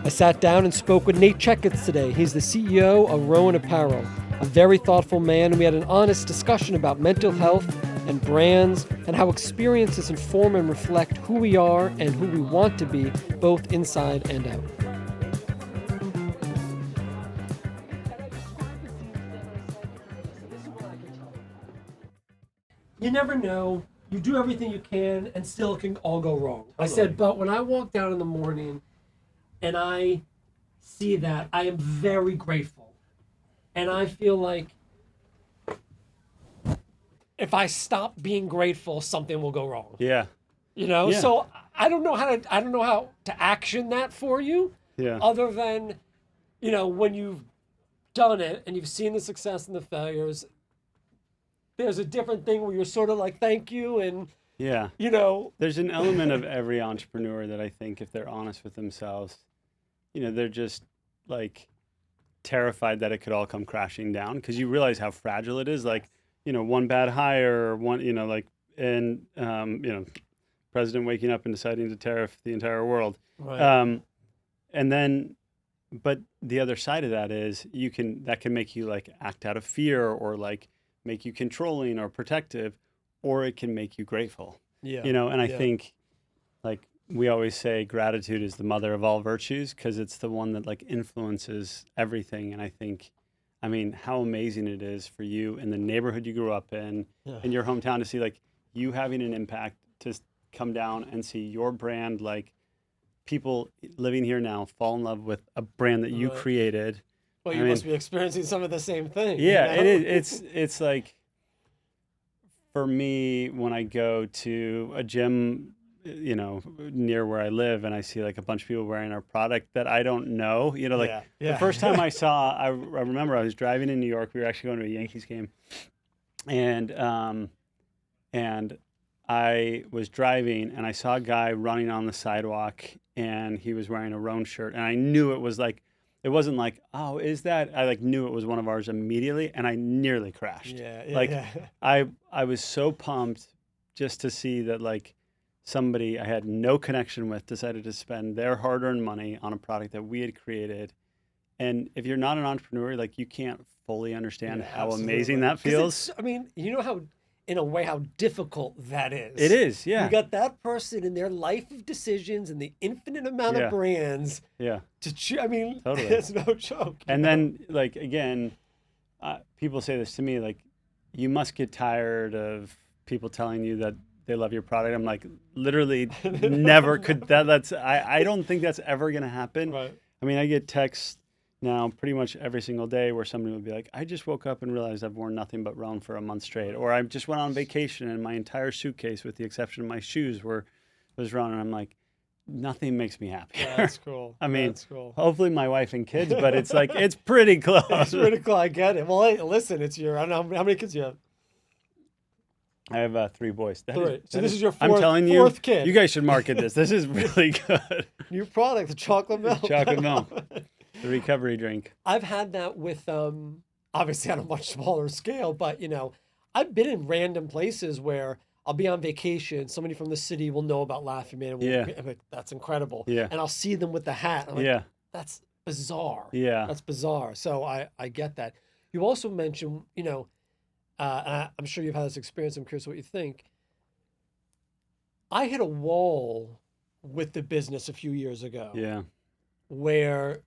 I sat down and spoke with Nate Checketts today. He's the CEO of Rhone Apparel, a very thoughtful man, and we had an honest discussion about mental health and brands and how experiences inform and reflect who we are and who we want to be, both inside and out. You never know. You do everything you can and still can all go wrong. Totally. I said, but when I walk down in the morning and I see that, I am very grateful. And I feel like if I stop being grateful, something will go wrong. Yeah. You know, yeah. So I don't know how to action that for you. Yeah. Other than, you know, when you've done it and you've seen the success and the failures, there's a different thing where you're sort of like, thank you. And, yeah, you know, there's an element of every entrepreneur that I think if they're honest with themselves, you know, they're just like terrified that it could all come crashing down because you realize how fragile it is. Like, you know, one bad hire or one, you know, like, and, you know, president waking up and deciding to tariff the entire world. Right. And then, but the other side of that is that can make you like act out of fear or like make you controlling or protective, or it can make you grateful. Yeah. You know, and I think like we always say gratitude is the mother of all virtues because it's the one that like influences everything. And I think, I mean, how amazing it is for you in the neighborhood you grew up in your hometown to see like you having an impact to come down and see your brand, like people living here now fall in love with a brand that you created. Well, you must be experiencing some of the same thing. Yeah, you know? it is. It's like, for me, when I go to a gym, you know, near where I live, and I see like a bunch of people wearing our product that I don't know, you know, like the first time I saw, I remember I was driving in New York. We were actually going to a Yankees game, and I was driving, and I saw a guy running on the sidewalk, and he was wearing a Rhone shirt, and I knew it was like. It wasn't like, oh, is that? I like knew it was one of ours immediately, and I nearly crashed. I was so pumped just to see that like somebody I had no connection with decided to spend their hard-earned money on a product that we had created. And if you're not an entrepreneur, like you can't fully understand how amazing that feels. I mean, you know how, in a way, how difficult that is. It is, yeah. You got that person in their life of decisions and the infinite amount of brands. Yeah. I mean, totally. It's no joke. And then, like, again, people say this to me, like, you must get tired of people telling you that they love your product. I'm like, literally never could that. I don't think that's ever going to happen. Right. I mean, I get texts now pretty much every single day where somebody would be like, I just woke up and realized I've worn nothing but Rhone for a month straight. Or I just went on vacation and my entire suitcase, with the exception of my shoes, was Rhone. And I'm like, nothing makes me happier. That's cool. I mean, that's cool. Hopefully my wife and kids, but it's like, it's pretty close. It's pretty cool. I get it. Well, hey, listen, I don't know how many kids you have. I have 3 boys. This is your fourth kid. You guys should market this. This is really good. New product, the chocolate milk. Chocolate milk. The recovery drink. I've had that with, obviously on a much smaller scale, but, you know, I've been in random places where I'll be on vacation. Somebody from the city will know about Laughing Man. I'm like, that's incredible. Yeah. And I'll see them with the hat. I'm like, that's bizarre. Yeah. That's bizarre. So I get that. You also mentioned, you know, and I'm sure you've had this experience. I'm curious what you think. I hit a wall with the business a few years ago. Yeah. Where,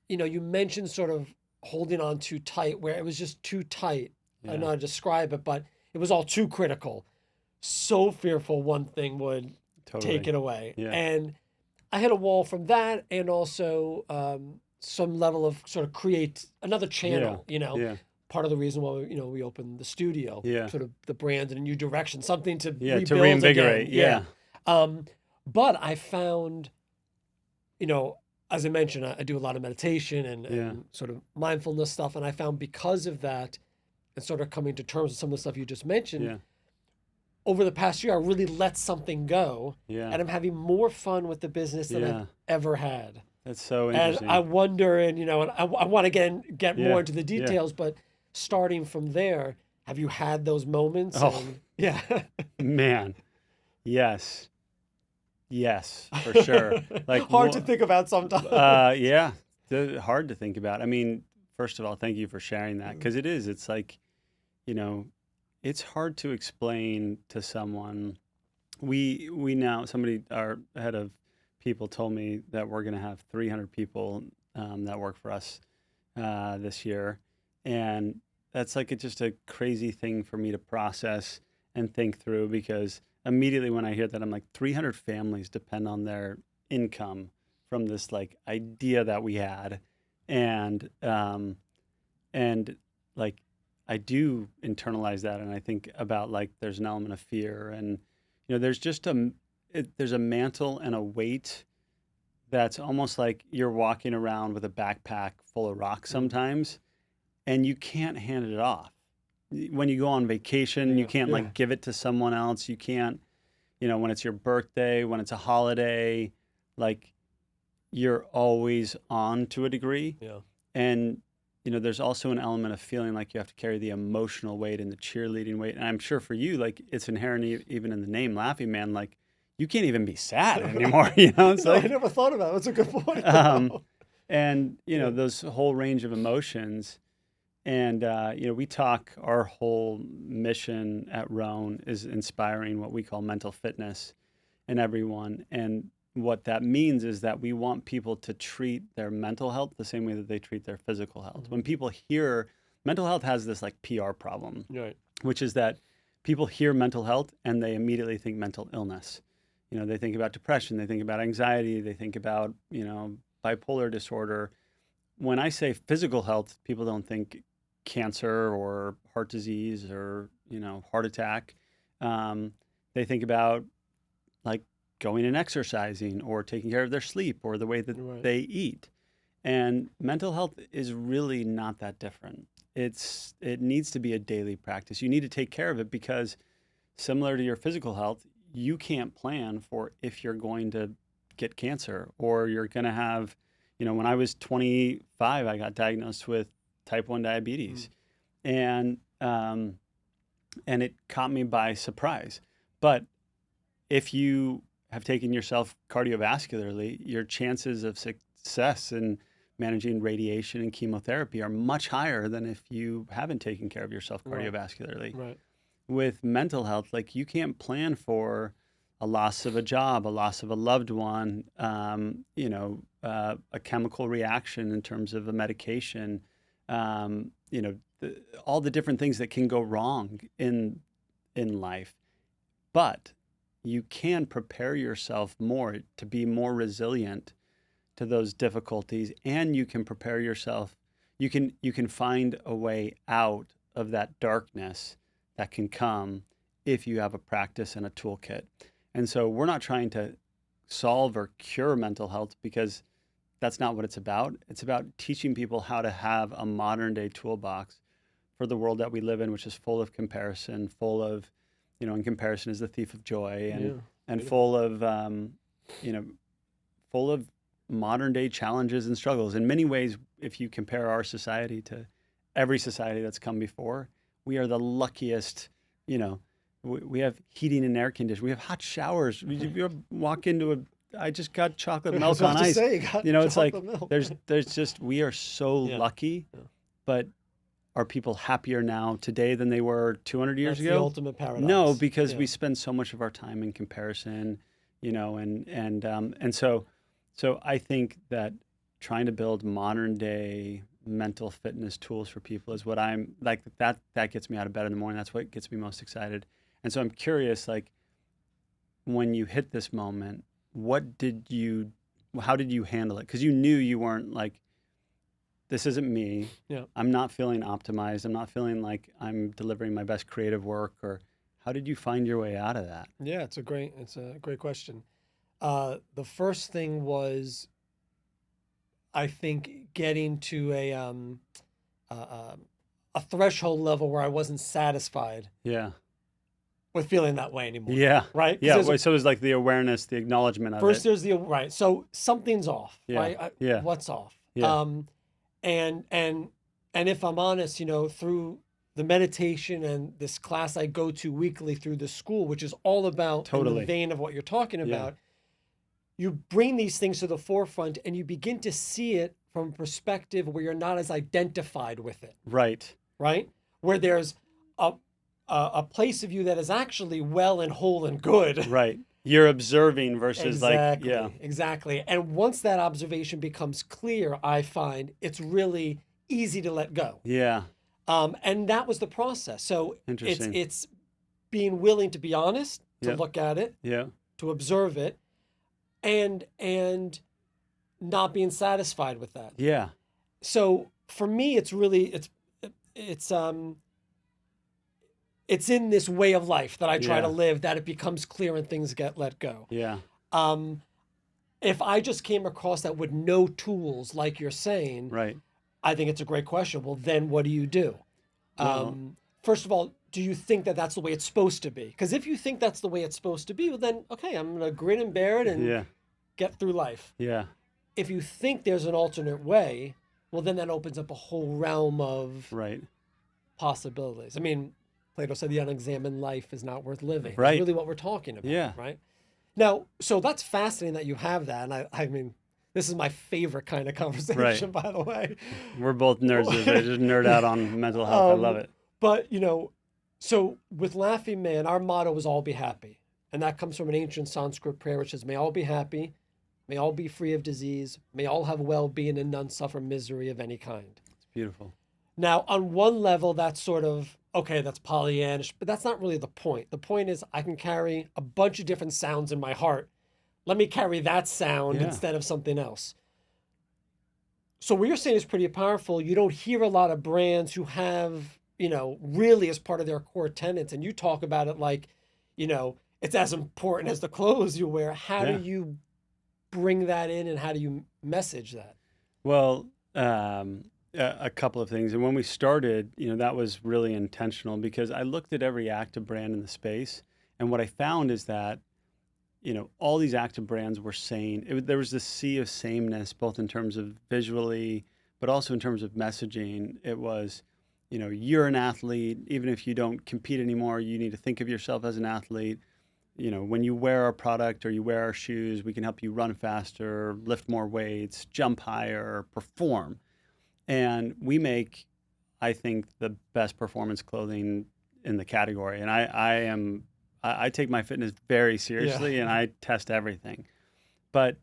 you know, you mentioned sort of holding on too tight, where it was just too tight. I don't know how to describe it, but it was all too critical. So fearful one thing would take it away. Yeah. And I hit a wall from that, and also some level of sort of create another channel, you know. Yeah. Part of the reason why we opened the studio, sort of the brand in a new direction, something to rebuild to reinvigorate. Again. But I found, you know, as I mentioned, I do a lot of meditation and sort of mindfulness stuff, and I found because of that, and sort of coming to terms with some of the stuff you just mentioned, over the past year, I really let something go, and I'm having more fun with the business than I've ever had. That's so interesting. And I wonder, and you know, and I want to get more into the details, but starting from there, have you had those moments? Oh, man, yes. Yes, for sure. Like Hard to think about sometimes. yeah, hard to think about. I mean, first of all, thank you for sharing that because it is. It's like, you know, it's hard to explain to someone. We now somebody our head of people told me that we're going to have 300 people that work for us this year, and that's like just a crazy thing for me to process and think through because immediately when I hear that, I'm like 300 families depend on their income from this like idea that we had, and and like I do internalize that, and I think about like there's an element of fear, and there's just there's a mantle and a weight that's almost like you're walking around with a backpack full of rocks sometimes, and you can't hand it off. When you go on vacation, you can't like give it to someone else. You can't, when it's your birthday, when it's a holiday, like you're always on to a degree. Yeah. And, there's also an element of feeling like you have to carry the emotional weight and the cheerleading weight. And I'm sure for you, like it's inherent even in the name Laughing Man, like you can't even be sad anymore, It's No, like, I never thought about it. That's a good point. and, those whole range of emotions. And, we talk, our whole mission at Rhone is inspiring what we call mental fitness in everyone. And what that means is that we want people to treat their mental health the same way that they treat their physical health. When people hear mental health has this like PR problem, Right. which is that people hear mental health and they immediately think mental illness. They think about depression, they think about anxiety, they think about, bipolar disorder. When I say physical health, people don't think cancer or heart disease or heart attack. They think about like going and exercising or taking care of their sleep or the way that they eat. And mental health is really not that different. It needs to be a daily practice. You need to take care of it because similar to your physical health, you can't plan for if you're going to get cancer or you're going to have, when I was 25, I got diagnosed with type 1 diabetes. And it caught me by surprise. But if you have taken yourself cardiovascularly, your chances of success in managing radiation and chemotherapy are much higher than if you haven't taken care of yourself cardiovascularly. Right. With mental health, like you can't plan for a loss of a job, a loss of a loved one, a chemical reaction in terms of a medication, all the different things that can go wrong in life. But you can prepare yourself more to be more resilient to those difficulties, and you can prepare yourself. You can find a way out of that darkness that can come if you have a practice and a toolkit. And so we're not trying to solve or cure mental health because that's not what it's about. It's about teaching people how to have a modern day toolbox for the world that we live in, which is full of comparison, full of, and comparison is the thief of joy, and full of, full of modern day challenges and struggles. In many ways, if you compare our society to every society that's come before, we are the luckiest, we have heating and air conditioning. We have hot showers. You walk into I just got chocolate milk on ice. It's like milk. there's just we are so lucky, but are people happier now today than they were 200 years ago? That's the ultimate paradox. No, because we spend so much of our time in comparison, and so I think that trying to build modern day mental fitness tools for people is what I'm like. That gets me out of bed in the morning. That's what gets me most excited. And so I'm curious, like when you hit this moment, how did you handle it? Because you knew you weren't like, this isn't me. Yeah. I'm not feeling optimized. I'm not feeling like I'm delivering my best creative work. Or how did you find your way out of that? Yeah, it's a great question. The first thing was, I think, getting to a threshold level where I wasn't satisfied. Yeah. With feeling that way anymore. Yeah. Right? Yeah. So it was like the awareness, the acknowledgement of it. First, there's right. So something's off. Yeah. Right? What's off? Yeah. And if I'm honest, through the meditation and this class I go to weekly through the school, which is all about in the vein of what you're talking about, you bring these things to the forefront and you begin to see it from a perspective where you're not as identified with it, Right. right? Where there's a place of you that is actually well and whole and good. Right. You're observing versus Exactly, yeah. exactly. And once that observation becomes clear, I find it's really easy to let go. Yeah. And that was the process. So Interesting. it's being willing to be honest, to Yep. look at it, Yeah. to observe it, and not being satisfied with that. Yeah. So for me, it's really it's it's in this way of life that I try to Yeah. live that it becomes clear and things get let go. Yeah. Um, if I just came across that with no tools, like you're saying, Right. I think it's a great question. Well, then what do you do? Well, First of all, do you think that that's the way it's supposed to be? Because if you think that's the way it's supposed to be, well, then, okay, I'm going to grin and bear it and yeah. get through life. Yeah. If you think there's an alternate way, well, then that opens up a whole realm of Right. possibilities. I mean, Plato said the unexamined life is not worth living. Right. It's really what we're talking about, Yeah. right? Now, so that's fascinating that you have that. And I mean, this is my favorite kind of conversation, by the way. We're both nerds. They just nerd out on mental health. I love it. But, so with Laughing Man, our motto is all be happy. And that comes from an ancient Sanskrit prayer, which says, may all be happy, may all be free of disease, may all have well-being and none suffer misery of any kind. It's beautiful. Now, on one level, that's sort of, okay, that's Pollyannish, but that's not really the point. The point is I can carry a bunch of different sounds in my heart. Let me carry that sound Yeah. instead of something else. So what you're saying is pretty powerful. You don't hear a lot of brands who have, really as part of their core tenets. And you talk about it like, it's as important as the clothes you wear. How Yeah. do you bring that in and how do you message that? Well, a couple of things. And when we started, that was really intentional because I looked at every active brand in the space. And what I found is that, all these active brands were saying, there was this sea of sameness, both in terms of visually, but also in terms of messaging. It was, you're an athlete. Even if you don't compete anymore, you need to think of yourself as an athlete. When you wear our product or you wear our shoes, we can help you run faster, lift more weights, jump higher, perform. And we make, I think, the best performance clothing in the category. And I take my fitness very seriously and I test everything. But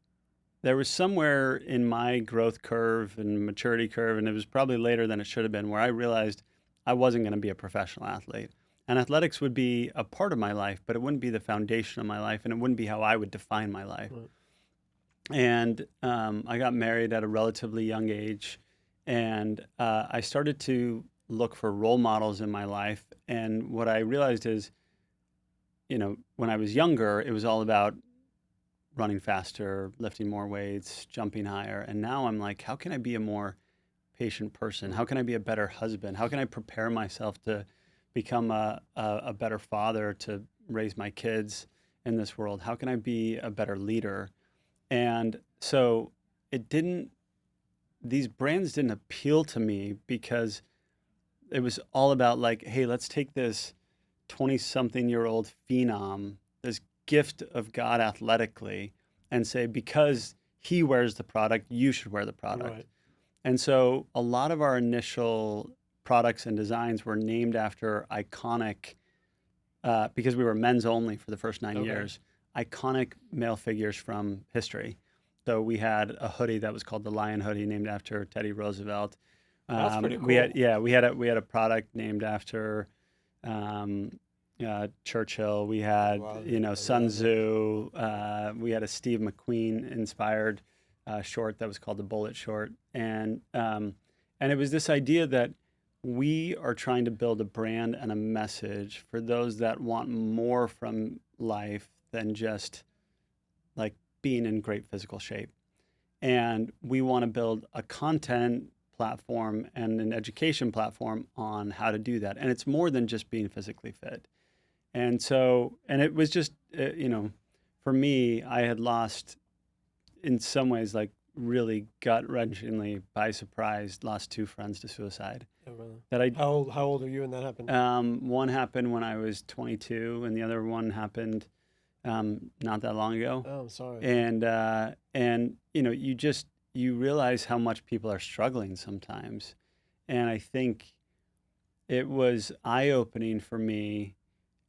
there was somewhere in my growth curve and maturity curve, and it was probably later than it should have been, where I realized I wasn't going to be a professional athlete. And athletics would be a part of my life, but it wouldn't be the foundation of my life, and it wouldn't be how I would define my life. Right. And I got married at a relatively young age, and I started to look for role models in my life. And what I realized is, when I was younger, it was all about running faster, lifting more weights, jumping higher. And now I'm like, how can I be a more patient person? How can I be a better husband? How can I prepare myself to become a better father to raise my kids in this world? How can I be a better leader? And so these brands didn't appeal to me because it was all about like, hey, let's take this 20-something-year-old phenom, this gift of God athletically, and say, because he wears the product, you should wear the product. Right. And so a lot of our initial products and designs were named after iconic, because we were men's only for the first 9 years, iconic male figures from history. So we had a hoodie that was called the Lion hoodie, named after Teddy Roosevelt. That's pretty cool. We had a product named after Churchill. We had Sun Tzu. We had a Steve McQueen inspired short that was called the Bullet Short, and it was this idea that we are trying to build a brand and a message for those that want more from life than just like being in great physical shape. And we want to build a content platform and an education platform on how to do that. And it's more than just being physically fit. And so, and it was just, for me, I had lost, in some ways, like really gut-wrenchingly by surprise, lost 2 friends to suicide. Oh, really? That How old are you when that happened? one happened when I was 22, and the other one happened not that long ago. Oh, I'm sorry. And you realize how much people are struggling sometimes. And I think it was eye-opening for me,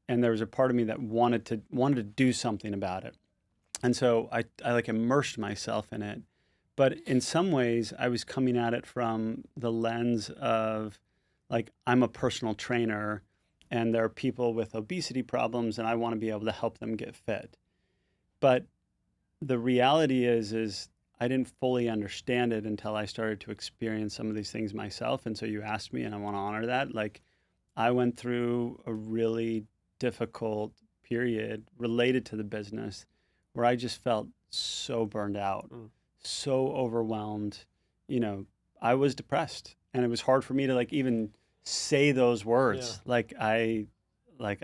and there was a part of me that wanted to do something about it. And so I like immersed myself in it. But in some ways, I was coming at it from the lens of like, I'm a personal trainer and there are people with obesity problems and I want to be able to help them get fit. But the reality is I didn't fully understand it until I started to experience some of these things myself. And so you asked me, and I want to honor that. Like, I went through a really difficult period related to the business where I just felt so burned out, so overwhelmed. I was depressed, and it was hard for me to like even say those words. Yeah. Like I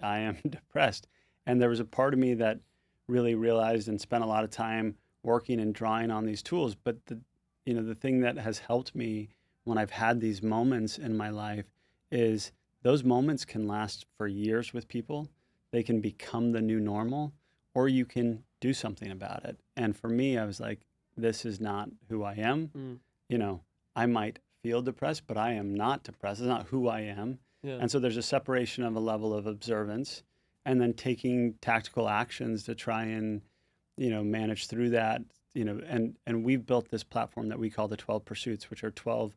am depressed. And there was a part of me that really realized and spent a lot of time working and drawing on these tools. But the thing that has helped me when I've had these moments in my life is those moments can last for years with people. They can become the new normal, or you can do something about it. And for me, I was like, this is not who I am. I might feel depressed, but I am not depressed. It's not who I am. Yeah. And so there's a separation of a level of observance and then taking tactical actions to try and, manage through that, and we've built this platform that we call the 12 Pursuits, which are 12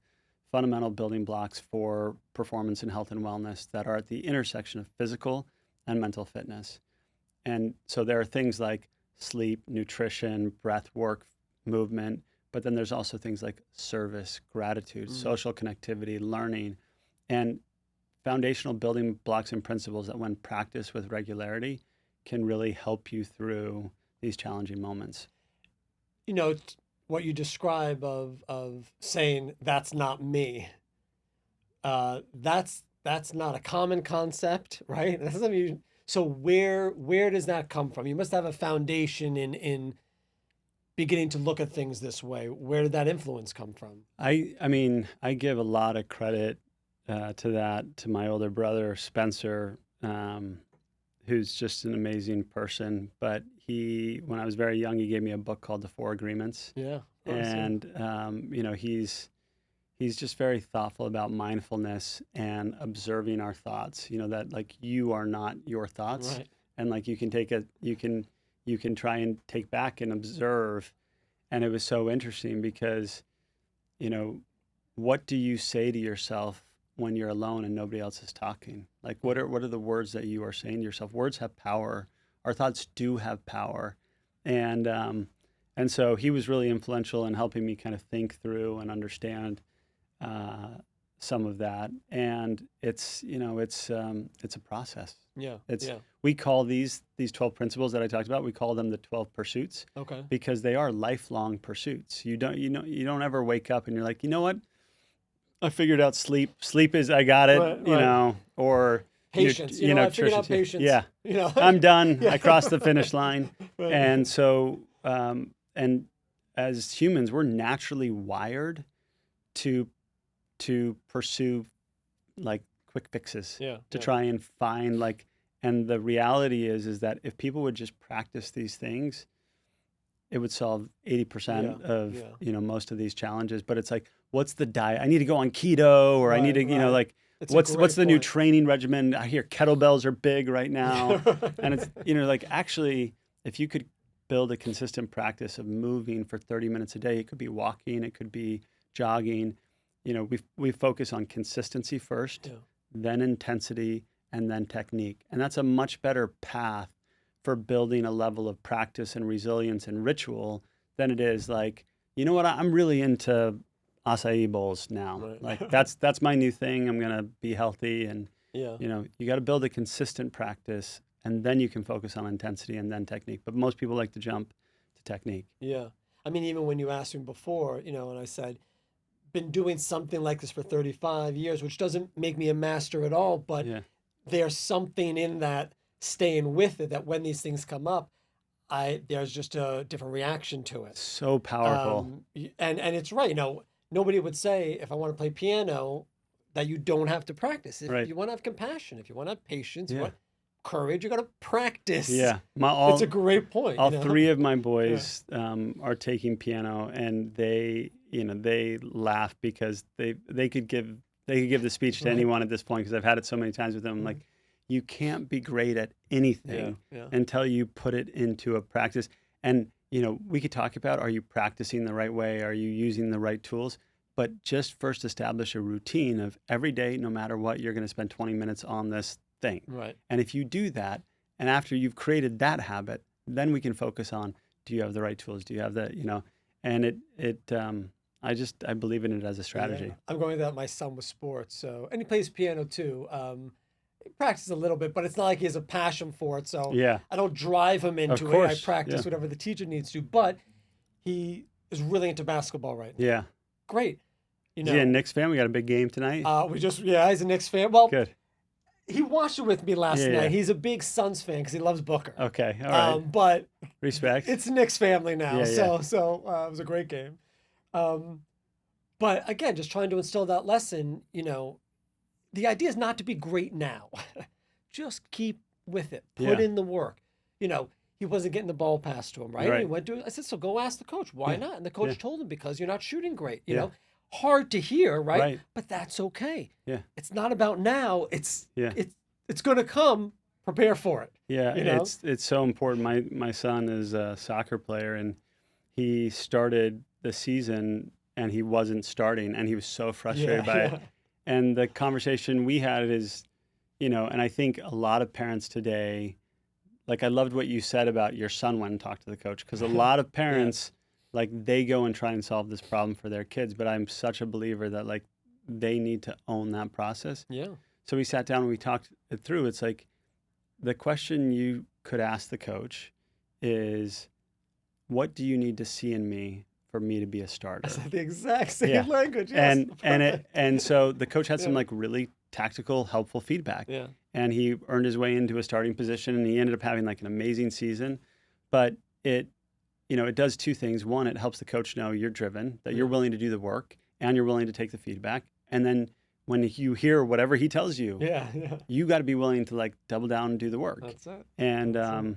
fundamental building blocks for performance and health and wellness that are at the intersection of physical and mental fitness. And so there are things like sleep, nutrition, breath work, movement, but then there's also things like service, gratitude, social connectivity, learning, and foundational building blocks and principles that when practiced with regularity can really help you through these challenging moments. What you describe of saying that's not me. That's not a common concept, right? That's something so where does that come from? You must have a foundation in beginning to look at things this way. Where did that influence come from? I mean, I give a lot of credit to my older brother, Spencer, who's just an amazing person. But when I was very young, he gave me a book called The Four Agreements. Yeah. And, he's just very thoughtful about mindfulness and observing our thoughts, that like you are not your thoughts. Right. And like you can try and take back and observe. And it was so interesting because, what do you say to yourself when you're alone and nobody else is talking? Like, what are the words that you are saying to yourself? Words have power. Our thoughts do have power. And so he was really influential in helping me kind of think through and understand some of that. And it's a process. Yeah. We call these 12 principles that I talked about, we call them the 12 pursuits. Okay. Because they are lifelong pursuits. You don't ever wake up and you're like, you know what? I figured out sleep. Sleep is, I got it, right. Or patience. I figured out patience. Yeah. I'm done. Yeah. I crossed the finish line. Right. And so, and as humans, we're naturally wired to pursue like quick fixes, to try and find like, and the reality is that if people would just practice these things, it would solve 80% of most of these challenges. But it's like, what's the diet? I need to go on keto, or I need to, like, what's the new training regimen? I hear kettlebells are big right now. And it's, like, actually, if you could build a consistent practice of moving for 30 minutes a day, it could be walking, it could be jogging. We focus on consistency first, then intensity, and then technique. And that's a much better path for building a level of practice and resilience and ritual than it is like, you know what, I'm really into acai bowls now. Right. Like that's my new thing. I'm going to be healthy. And, Yeah. You got to build a consistent practice, and then you can focus on intensity and then technique. But most people like to jump to technique. Yeah. I mean, even when you asked me before, and I said, been doing something like this for 35 years, which doesn't make me a master at all, but there's something in that staying with it, that when these things come up, there's just a different reaction to it. So powerful. And it's right. Nobody would say, if I want to play piano, that you don't have to practice. If you want to have compassion, if you want to have patience, courage. You got to practice. Yeah, It's a great point. all you know? three of my boys are taking piano, and they laugh because they could give the speech to Right. anyone at this point, because I've had it so many times with them. I'm like, you can't be great at anything Yeah. until you put it into a practice. And we could talk about, are you practicing the right way? Are you using the right tools? But just first establish a routine of every day, no matter what, you're going to spend 20 minutes on this thing. Right. And if you do that, and after you've created that habit, then we can focus on, do you have the right tools? Do you have the, and I believe in it as a strategy. Yeah. I'm going with my son with sports. So, and he plays piano too. He practices a little bit, but it's not like he has a passion for it. So Yeah. I don't drive him into it. I course, practice yeah. whatever the teacher needs to. But he is really into basketball right now. Yeah. Great. Is he a Knicks fan? We got a big game tonight. He's a Knicks fan. Well, Good. he watched it with me last Yeah, night. yeah. He's a big Suns fan because he loves Booker. Okay. All right. But Respect. it's a Knicks family now. Yeah, yeah. So it was a great game. But again, just trying to instill that lesson, the idea is not to be great now. Just keep with it. Put Yeah. in the work. He wasn't getting the ball passed to him, right? Right. He went to I said, so go ask the coach. Why Yeah. not? And the coach Yeah. told him, because you're not shooting great. Yeah. Hard to hear, right? Right. But that's okay. Yeah. It's not about now. It's Yeah. it's going to come. Prepare for it. Yeah, You know? it's so important. My son is a soccer player, and he started the season and he wasn't starting, and he was so frustrated by it. And the conversation we had is, and I think a lot of parents today, like, I loved what you said about your son went and talked to the coach, because a lot of parents, like, they go and try and solve this problem for their kids. But I'm such a believer that, like, they need to own that process. Yeah. So we sat down and we talked it through. It's like, the question you could ask the coach is, what do you need to see in me for me to be a starter? That's the exact same Yeah. language. Yes. And so the coach had some Yeah. like really tactical, helpful feedback. Yeah. And he earned his way into a starting position, and he ended up having like an amazing season. But it does two things. One, it helps the coach know you're driven, that you're willing to do the work, and you're willing to take the feedback. And then when you hear whatever he tells you, Yeah. you got to be willing to like double down and do the work. That's it. And That's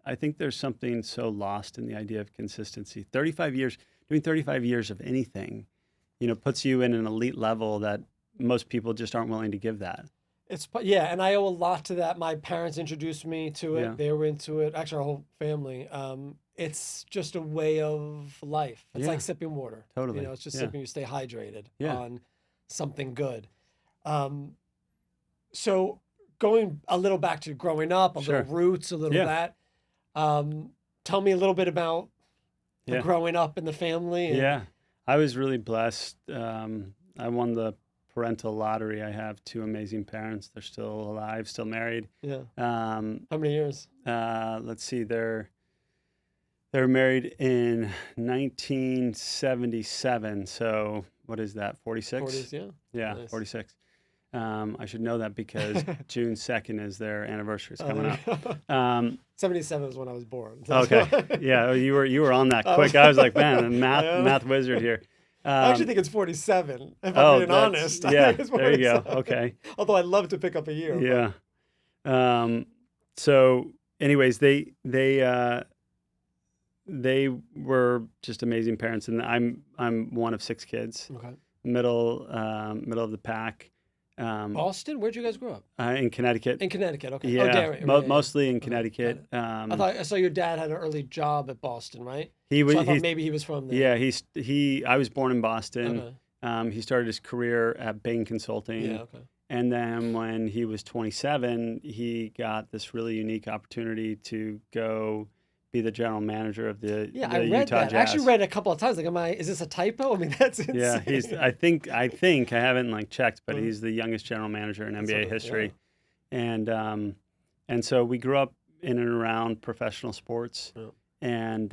I think there's something so lost in the idea of consistency. Doing 35 years of anything, puts you in an elite level that most people just aren't willing to give that. And I owe a lot to that. My parents introduced me to it. Yeah. They were into it. Actually, our whole family. It's just a way of life. It's Yeah. like sipping water. Totally. It's just Yeah. sipping. You stay hydrated Yeah. on something good. So going a little back to growing up, a Sure. little roots, a little Yeah. that. Tell me a little bit about the Yeah. growing up in the family. Yeah, I was really blessed. I won the parental lottery. I have two amazing parents. They're still alive, still married. Yeah. How many years? Let's see, they're married in 1977. So what is that? 46? 40s, yeah. Yeah, Nice. 46. I should know that because June 2nd is their anniversary. It's coming up. 77 was when I was born. Okay. Yeah, you were on that quick. I was like, man, a math wizard here. I actually think it's 47, if I'm being honest. I Yeah, think it's there you go. 47. Okay. Although I'd love to pick up a year. Yeah. So, anyways, they were just amazing parents, and I'm one of 6 kids, Okay. middle of the pack. Boston? Where'd you guys grow up? In Connecticut. In Connecticut, okay. Yeah, Oh, Derry, right, mostly in Okay, Connecticut. I saw your dad had an early job at Boston, right? He was. So I thought maybe he was from there. Yeah, I was born in Boston. Okay. He started his career at Bain Consulting. Yeah, okay. And then when he was 27, he got this really unique opportunity to go be the general manager of the I read Utah that. Jazz. I actually read it a couple of times. Like, is this a typo? I mean, that's insane. Yeah, I think I haven't like checked, but he's the youngest general manager in NBA history. Yeah. And so we grew up in and around professional sports. Yeah. And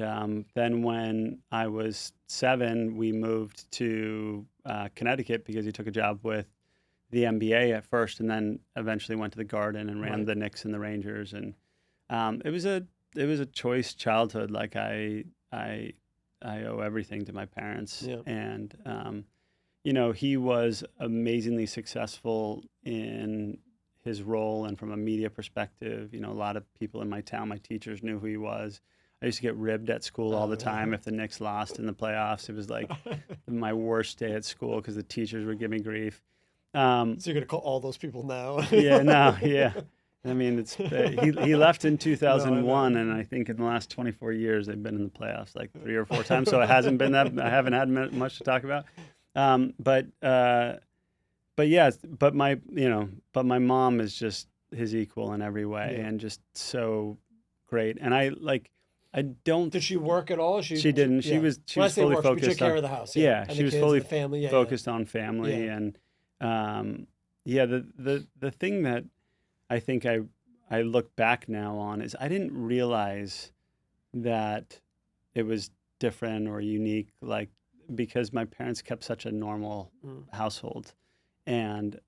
then when I was 7, we moved to Connecticut because he took a job with the NBA at first, and then eventually went to the Garden and ran the Knicks and the Rangers. And it was a choice childhood. Like I owe everything to my parents. Yeah. And he was amazingly successful in his role, and from a media perspective, a lot of people in my town, my teachers knew who he was. I used to get ribbed at school all the time if the Knicks lost in the playoffs. It was like my worst day at school because the teachers would give me grief. So you're gonna call all those people now? Yeah, no, yeah. I mean, it's he left in No, I 2001, know. and I think in the last 24 years they've been in the playoffs like 3 or 4 times. So it hasn't been that I haven't had much to talk about. But yeah, but my mom is just his equal in every way, Yeah. and just so great. And I don't. Did she work at all? She didn't. She Yeah. was When I say fully work, she took focused care on. of the house. Yeah, And she the was kids fully and the family. Yeah, focused on family, Yeah. and yeah. The thing that I think I look back now on is I didn't realize that it was different or unique, like because my parents kept such a normal household, and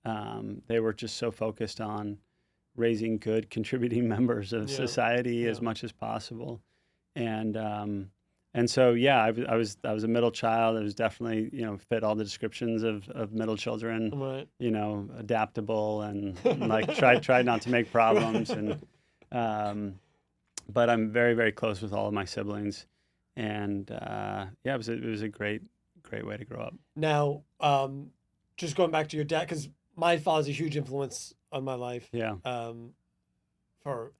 they were just so focused on raising good, contributing members of Yeah. society as Yeah. much as possible, and so yeah, I was a middle child. I was definitely fit all the descriptions of middle children, Right. adaptable and like tried not to make problems, and but I'm very very close with all of my siblings, and yeah, it was a great way to grow up. Now, just going back to your dad, because my father's a huge influence on my life, Yeah, for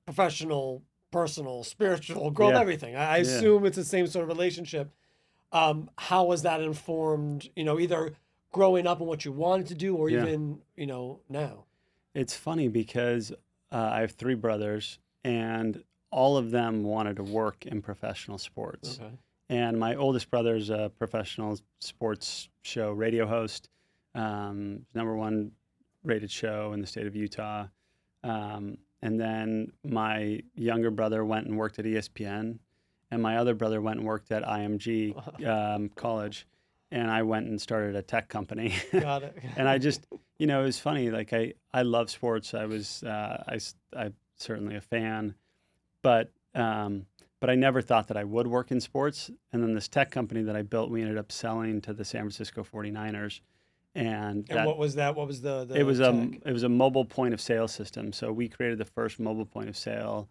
professional, personal, spiritual growth, yeah, everything. I yeah. assume it's the same sort of relationship. How was that informed, either growing up and what you wanted to do or Yeah. even, now? It's funny because I have 3 brothers, and all of them wanted to work in professional sports. Okay. And my oldest brother's a professional sports show radio host, #1 rated show in the state of Utah. And then my younger brother went and worked at ESPN, and my other brother went and worked at IMG college, and I went and started a tech company. Got it. And I just, it was funny. Like I love sports. I was, I'm certainly a fan, but I never thought that I would work in sports. And then this tech company that I built, we ended up selling to the San Francisco 49ers. And And what was that? What was the it was tech? it was a mobile point of sale system. So we created the first mobile point of sale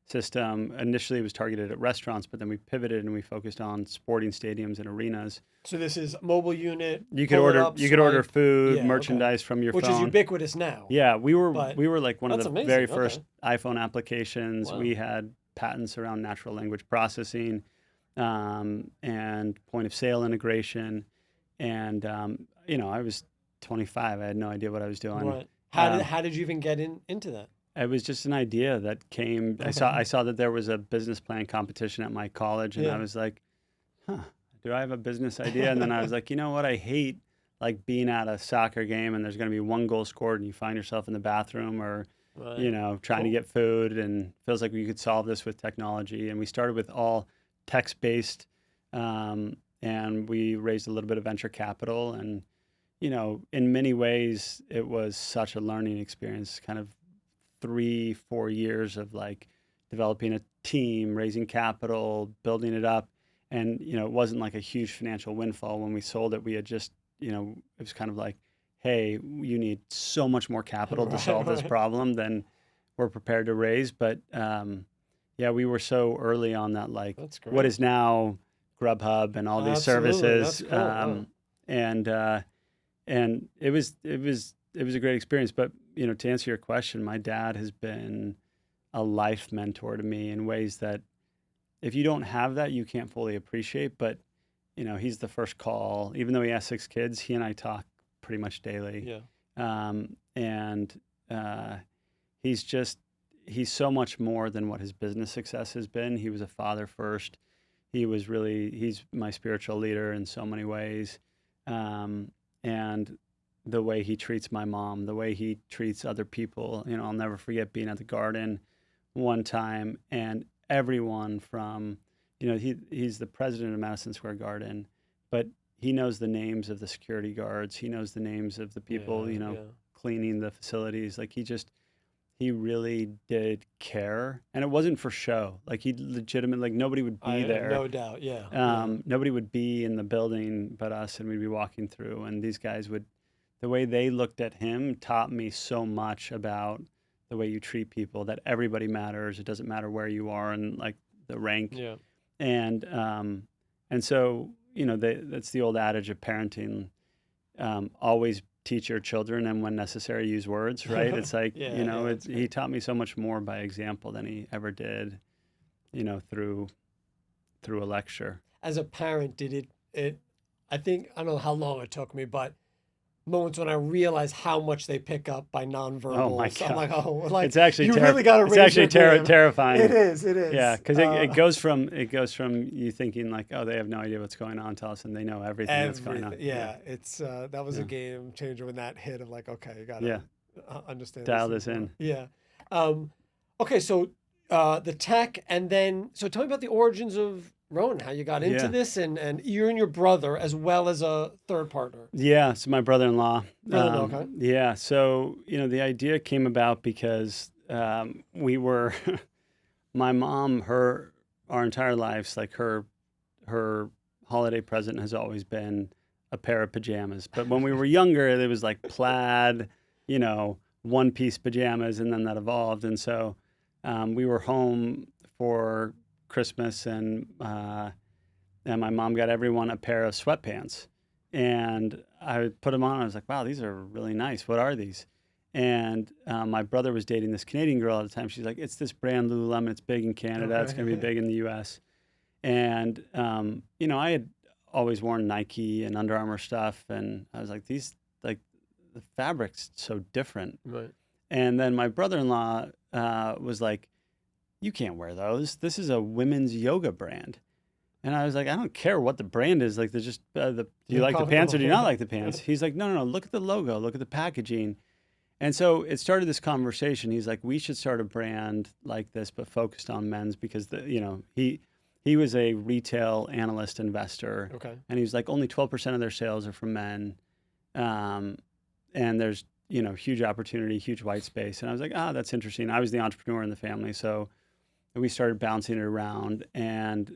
system. Initially, it was targeted at restaurants, but then we pivoted and we focused on sporting stadiums and arenas. So this is mobile unit. You could pull it order up, you could order swipe. food, Yeah, okay. merchandise from your Which phone. is ubiquitous now. Yeah, we were But like one of that's the amazing. very Okay. first iPhone applications. Wow. We had patents around natural language processing, and point of sale integration, and I was 25. I had no idea what I was doing. Right. Um, How did you even get into that? It was just an idea that came. I saw that there was a business plan competition at my college, and I Yeah. was like, "Huh, do I have a business idea?" And then I was like, "You know what? I hate like being at a soccer game and there's going to be 1 goal scored, and you find yourself in the bathroom or Right. trying to Cool. get food, and feels like we could solve this with technology." And we started with all text-based, and we raised a little bit of venture capital. And, in many ways, it was such a learning experience, kind of 3-4 years of like developing a team, raising capital, building it up. And, it wasn't like a huge financial windfall when we sold it. We had just, it was kind of like, hey, you need so much more capital to Right, solve this right. problem than we're prepared to raise. But yeah, we were so early on that, like That's what great. is now Grubhub and all these Absolutely. services. That's cool. Wow. And it was a great experience. But to answer your question, my dad has been a life mentor to me in ways that if you don't have that, you can't fully appreciate. But he's the first call. Even though he has 6 kids, he and I talk pretty much daily. Yeah. And he's so much more than what his business success has been. He was a father first. He's my spiritual leader in so many ways. And the way he treats my mom, the way he treats other people, I'll never forget being at the Garden one time, and everyone from, he's the president of Madison Square Garden, but he knows the names of the security guards. He knows the names of the people, Yeah. cleaning the facilities. Like he really did care, and it wasn't for show. Like he legitimately, like nobody would be there. No doubt. Yeah. Nobody would be in the building but us, and we'd be walking through, and these guys would the way they looked at him taught me so much about the way you treat people, that everybody matters. It doesn't matter where you are in like the rank. Yeah. And so, that's the old adage of parenting, always teach your children and when necessary use words, right? It's like, he taught me so much more by example than he ever did, through a lecture. As a parent, did it I think, I don't know how long it took me, but moments when I realize how much they pick up by nonverbals. Oh my God. I'm like, it's actually really got to raise it's actually your game. terrifying. It is. Yeah, because it goes from you thinking like, oh, they have no idea what's going on to us, and they know everything that's going on. Yeah, it's that was a game changer when that hit of like, okay, you got to understand. Dial this in. Yeah. Okay, so the tech, and then so tell me about the origins of Rhone, how you got into this, and you and your brother as well as a third partner. Yeah, so my brother-in-law. Okay. Yeah, so the idea came about because we were, my mom, our entire lives, like her holiday present has always been a pair of pajamas. But when we were younger, it was like plaid, one-piece pajamas, and then that evolved. And so we were home for Christmas, and my mom got everyone a pair of sweatpants, and I put them on. I was like, wow, these are really nice. What are these? And my brother was dating this Canadian girl at the time. She's like, it's this brand Lululemon. It's big in Canada. Okay. It's going to be big in the U.S. And, I had always worn Nike and Under Armour stuff, and I was like, these, like, the fabric's so different. Right. And then my brother-in-law was like, you can't wear those. This is a women's yoga brand. And I was like, I don't care what the brand is. Like, they're just, do you like the pants or do you not like the pants? He's like, no, look at the logo. Look at the packaging. And so it started this conversation. He's like, we should start a brand like this, but focused on men's, because, he was a retail analyst investor. Okay. And he was like, only 12% of their sales are from men. And there's, huge opportunity, huge white space. And I was like, that's interesting. I was the entrepreneur in the family. So we started bouncing it around, and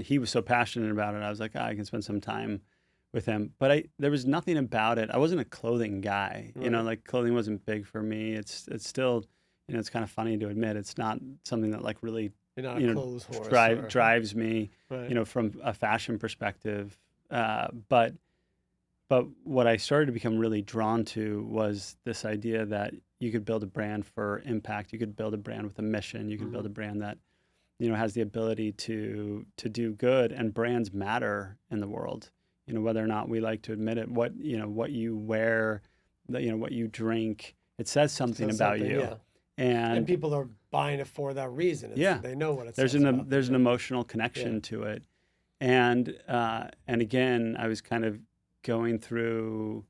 he was so passionate about it. I was like, I can spend some time with him. But there was nothing about it. I wasn't a clothing guy. Right. Like clothing wasn't big for me. It's still, it's kind of funny to admit, it's not something that like really, You're not a clothes horse drives me, right. From a fashion perspective. But what I started to become really drawn to was this idea that you could build a brand for impact. You could build a brand with a mission. You could build a brand that, has the ability to do good. And brands matter in the world. Whether or not we like to admit it. What you wear, what you drink, it says something about you. Yeah. And people are buying it for that reason. They know what it says. There's an emotional connection to it. And again, I was kind of going through,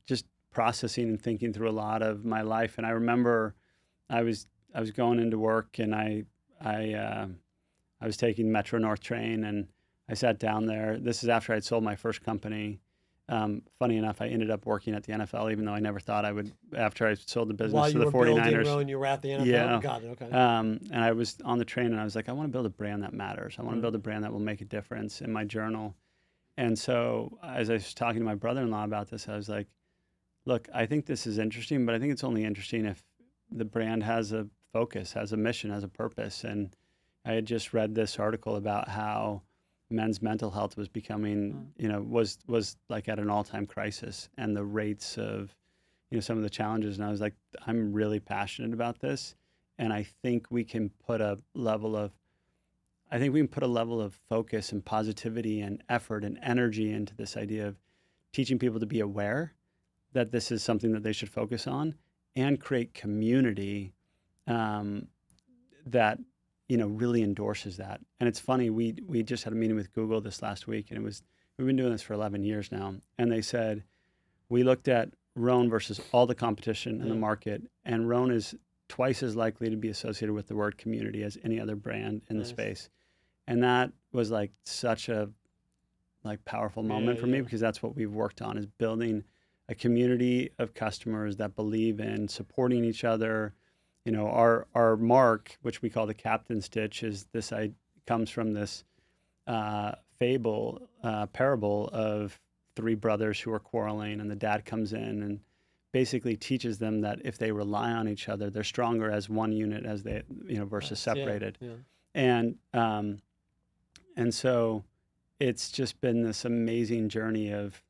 just processing and thinking through a lot of my life. And I remember I was going into work, and I was taking Metro North train, and I sat down there. This is after I'd sold my first company. Funny enough, I ended up working at the NFL, even though I never thought I would, after I sold the business to the 49ers. While you were building Rhone, you were at the NFL? Yeah. Got it, okay. And I was on the train, and I was like, I want to build a brand that matters. I want to build a brand that will make a difference in my journal. And so as I was talking to my brother-in-law about this, I was like, look, I think this is interesting, but I think it's only interesting if the brand has a focus, has a mission, has a purpose. And I had just read this article about how men's mental health was becoming, was like at an all-time crisis, and the rates of, some of the challenges. And I was like, I'm really passionate about this. And I think we can put a level of focus and positivity and effort and energy into this idea of teaching people to be aware that this is something that they should focus on, and create community that, really endorses that. And it's funny, we just had a meeting with Google this last week, and we've been doing this for 11 years now. And they said, we looked at Rhone versus all the competition in the market, and Rhone is twice as likely to be associated with the word community as any other brand in the space. And that was like such a powerful moment for me, because that's what we've worked on, is building a community of customers that believe in supporting each other. Our mark, which we call the Captain Stitch, comes from this parable of three brothers who are quarreling, and the dad comes in and basically teaches them that if they rely on each other, they're stronger as one unit as they, versus separated. Yeah. And so it's just been this amazing journey of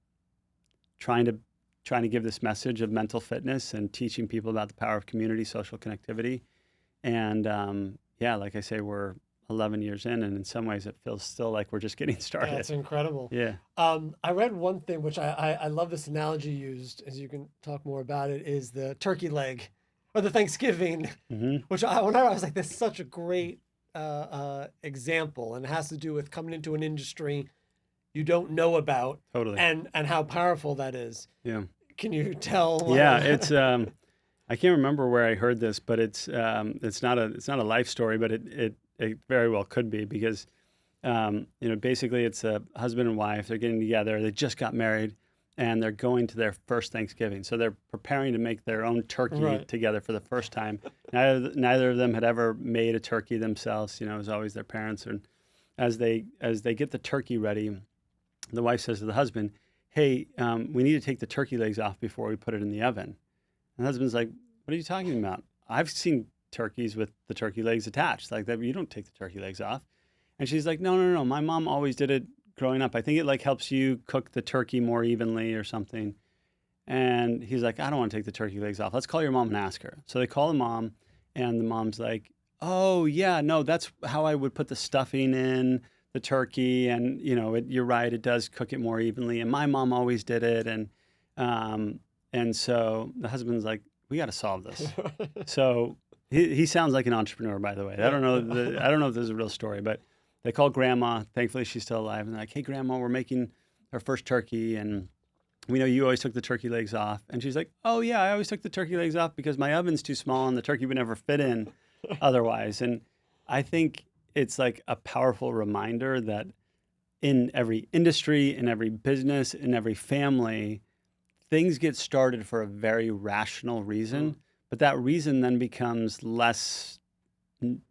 trying to give this message of mental fitness and teaching people about the power of community, social connectivity. And like I say, we're 11 years in, and in some ways it feels still like we're just getting started. That's incredible. Yeah. I read one thing, which I love this analogy used, as you can talk more about it, is the turkey leg or the Thanksgiving, which whenever I was like, this is such a great example, and it has to do with coming into an industry you don't know about, Totally, and how powerful that is. Yeah. Can you tell? Yeah, it's I can't remember where I heard this, but it's not a life story, but it very well could be, because basically it's a husband and wife. They're getting together. They just got married, and they're going to their first Thanksgiving. So they're preparing to make their own turkey together for the first time. Neither of them had ever made a turkey themselves. It was always their parents. And as they get the turkey ready, the wife says to the husband, "Hey, we need to take the turkey legs off before we put it in the oven." And the husband's like, "What are you talking about? I've seen turkeys with the turkey legs attached like that. You don't take the turkey legs off." And she's like, No. My mom always did it growing up. I think it helps you cook the turkey more evenly or something. And he's like, "I don't want to take the turkey legs off. Let's call your mom and ask her." So they call the mom, and the mom's like, "Oh yeah, no, that's how I would put the stuffing in the turkey. And you're right, it does cook it more evenly. And my mom always did it." And so the husband's like, "We got to solve this." So he sounds like an entrepreneur, by the way. I don't know if this is a real story, but they call grandma. Thankfully, she's still alive. And they're like, "Hey, grandma, we're making our first turkey, and we know you always took the turkey legs off." And she's like, "Oh yeah, I always took the turkey legs off because my oven's too small and the turkey would never fit in otherwise." And I think it's like a powerful reminder that in every industry, in every business, in every family, things get started for a very rational reason, but that reason then becomes less,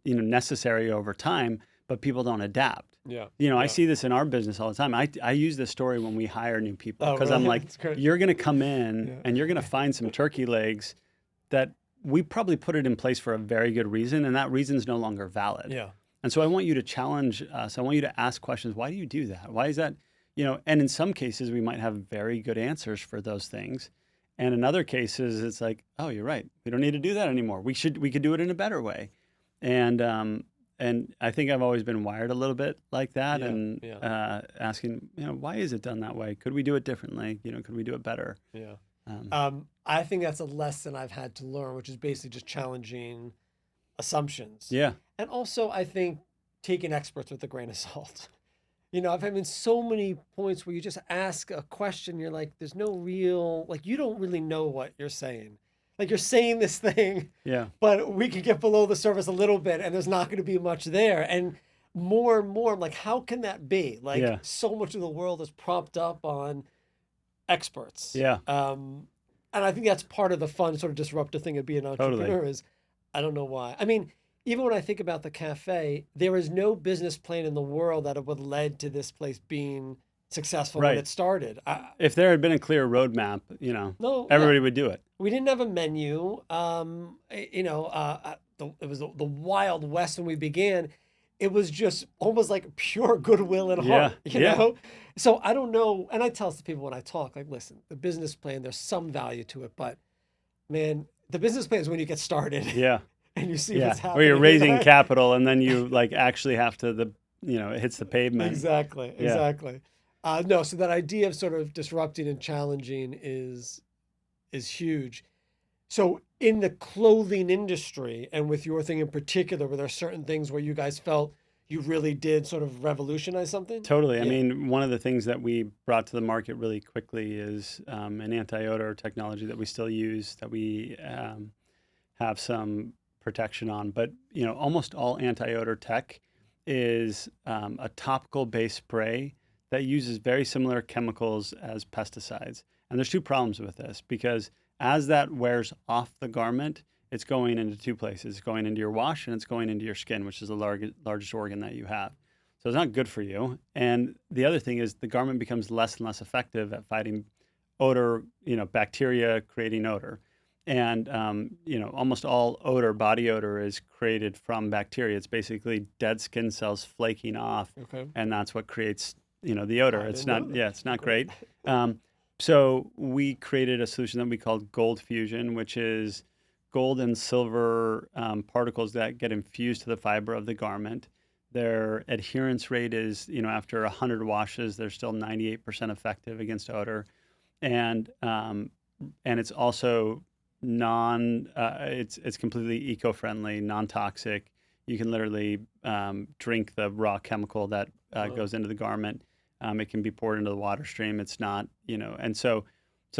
necessary over time, but people don't adapt. Yeah. I see this in our business all the time. I use this story when we hire new people, because I'm like, That's great. you're going to come in and you're going to find some turkey legs that we probably put it in place for a very good reason, and that reason's no longer valid. Yeah. And so I want you to challenge us. I want you to ask questions. Why do you do that? Why is that? And in some cases, we might have very good answers for those things. And in other cases, it's like, oh, you're right. We don't need to do that anymore. We could do it in a better way. And I think I've always been wired a little bit like that, asking, why is it done that way? Could we do it differently? Could we do it better? Yeah. I think that's a lesson I've had to learn, which is basically just challenging assumptions. Yeah. And also, I think taking experts with a grain of salt. I've had in so many points where you just ask a question, you're like, there's no real, you don't really know what you're saying. You're saying this thing, but we can get below the surface a little bit and there's not going to be much there. And more and more, I'm like, how can that be? So much of the world is propped up on experts. Yeah. And I think that's part of the fun sort of disruptive thing of being an entrepreneur is, I don't know why. I mean, even when I think about the cafe, there is no business plan in the world that would have led to this place being successful when it started. If there had been a clear roadmap, everybody would do it. We didn't have a menu. It was the Wild West when we began. It was just almost like pure goodwill and heart, you know? So I don't know. And I tell people when I talk, listen, the business plan, there's some value to it, but man, the business plan is when you get started. Yeah. And you see what's happening. Or you're raising capital and then you actually have to, it hits the pavement. Exactly. No, so that idea of sort of disrupting and challenging is huge. So in the clothing industry and with your thing in particular, were there certain things where you guys felt you really did sort of revolutionize something? Totally. I mean, one of the things that we brought to the market really quickly is an anti-odor technology that we still use, that we have some protection on. But, almost all anti-odor tech is a topical-based spray that uses very similar chemicals as pesticides. And there's two problems with this, because as that wears off the garment, it's going into two places. It's going into your wash and it's going into your skin, which is the largest organ that you have. So it's not good for you. And the other thing is the garment becomes less and less effective at fighting odor, bacteria creating odor. And, almost all odor, body odor, is created from bacteria. It's basically dead skin cells flaking off, Okay. and that's what creates, the odor. I It's didn't not, know that. yeah, it's not Great. great. So we created a solution that we called Gold Fusion, which is gold and silver particles that get infused to the fiber of the garment. Their adherence rate is, after 100 washes, they're still 98% effective against odor, and it's also it's completely eco-friendly, non-toxic. You can literally drink the raw chemical that Wow. goes into the garment. It can be poured into the water stream. It's not, and so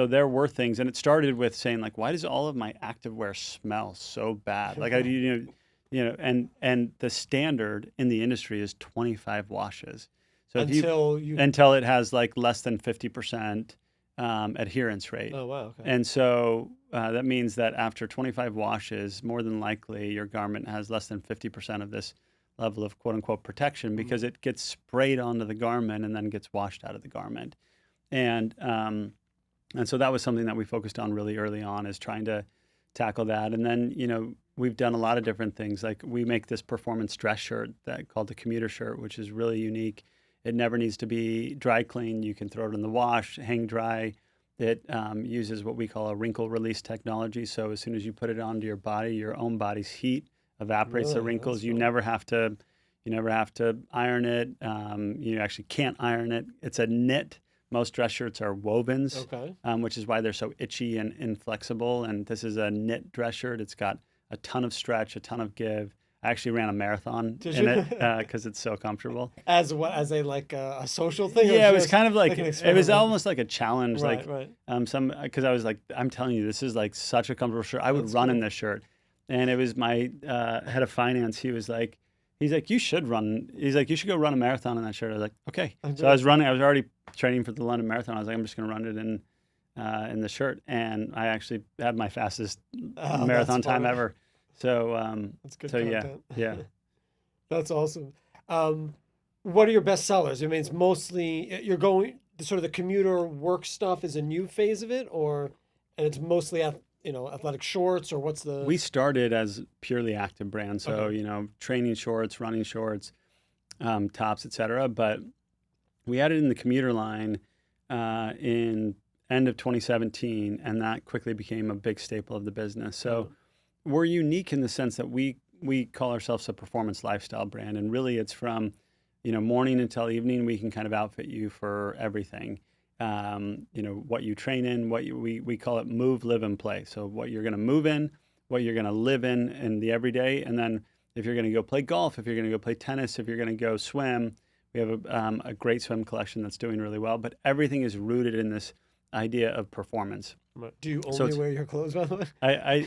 there were things, and it started with saying like, why does all of my activewear smell so bad? Like I do, and the standard in the industry is 25 washes. So Until you. until it has like less than 50% adherence rate. Oh wow. Okay. And so that means that after 25 washes, more than likely your garment has less than 50% of this level of quote unquote protection because it gets sprayed onto the garment and then gets washed out of the garment. And so that was something that we focused on really early on, is trying to tackle that. And then, we've done a lot of different things. Like we make this performance dress shirt called the commuter shirt, which is really unique. It never needs to be dry cleaned. You can throw it in the wash, hang dry. It uses what we call a wrinkle release technology. So as soon as you put it onto your body, your own body's heat evaporates the Really? wrinkles. That's You cool. never have to iron it. You actually can't iron it. It's a knit. Most dress shirts are wovens, Okay. which is why they're so itchy and inflexible. And this is a knit dress shirt. It's got a ton of stretch, a ton of give. I actually ran a marathon Did in you? it because it's so comfortable. As what? As a like a social thing? Or Yeah, it was just kind of like an it was experiment? almost like a challenge. Right. Like Right. some because I was like, I'm telling you, this is like such a comfortable shirt. I would That's run in cool. this shirt, and it was my head of finance. He's like, you should run. He's like, you should go run a marathon in that shirt. I was like, okay. I So I was did. running. I was already training for the London Marathon. I was like, I'm just going to run it in the shirt, and I actually had my fastest Oh, that's marathon time funny. ever. So That's good so yeah, content. yeah. That's awesome. What are your best sellers? I mean, it's mostly you're going sort of the commuter work stuff is a new phase of it, or and it's mostly athletic shorts, or what's the We started as purely active brand, so okay. training shorts, running shorts, tops, etc. But we added in the commuter line in end of 2017, and that quickly became a big staple of the business. Uh, So we're unique in the sense that we call ourselves a performance lifestyle brand, and really it's from morning until evening. We can kind of outfit you for everything. What you train in, we call it move, live, and play. So what you're going to move in, what you're going to live in the everyday, and then if you're going to go play golf, if you're going to go play tennis, if you're going to go swim, we have a great swim collection that's doing really well. But everything is rooted in this idea of performance. do you So only wear your clothes, by the way?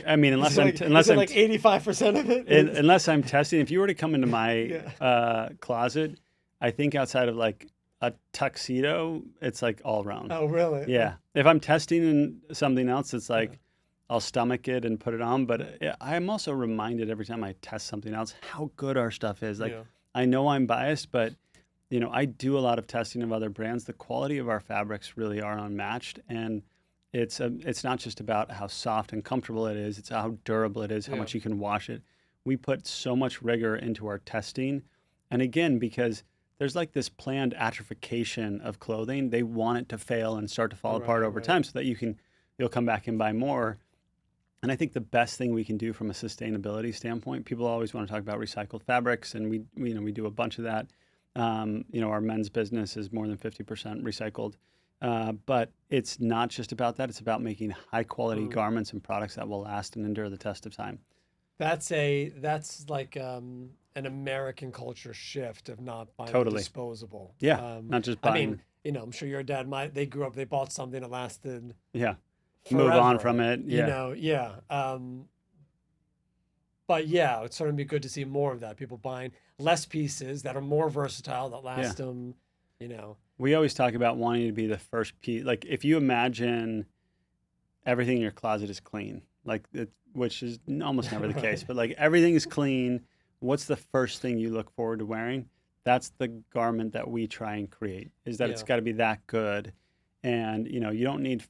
I mean, Is unless it I'm like t- unless is it I'm like t- 85% of it? unless I'm testing, if you were to come into my Yeah. closet, I think outside of like a tuxedo, it's like all Rhone. Oh, really? Yeah. If I'm testing in something else, it's Yeah. like I'll stomach it and put it on. But I'm also reminded every time I test something else how good our stuff is. Like Yeah. I know I'm biased, but I do a lot of testing of other brands. The quality of our fabrics really are unmatched, and it's not just about how soft and comfortable it is. It's how durable it is, how Yeah. much you can wash it. We put so much rigor into our testing, and again, because there's like this planned atrophication of clothing, they want it to fail and start to fall apart Right. over Right. time, so that you'll come back and buy more. And I think the best thing we can do from a sustainability standpoint, people always want to talk about recycled fabrics, and we do a bunch of that. Our men's business is more than 50% recycled. But it's not just about that. It's about making high quality Mm. garments and products that will last and endure the test of time. That's like an American culture shift of not buying the Totally. disposable. Yeah. Not just I mean, buying. I'm sure your dad might. They grew up. They bought something that lasted Yeah. Move on from forever. it. Yeah. Yeah. But yeah, it's certainly be good to see more of that. People buying less pieces that are more versatile that Yeah. last them. You know. We always talk about wanting to be the first piece. Like if you imagine everything in your closet is clean, which is almost never the case, Right. but like everything is clean. What's the first thing you look forward to wearing? that's the garment that we try and create, is that it's Yeah. got to be that good. And, you don't need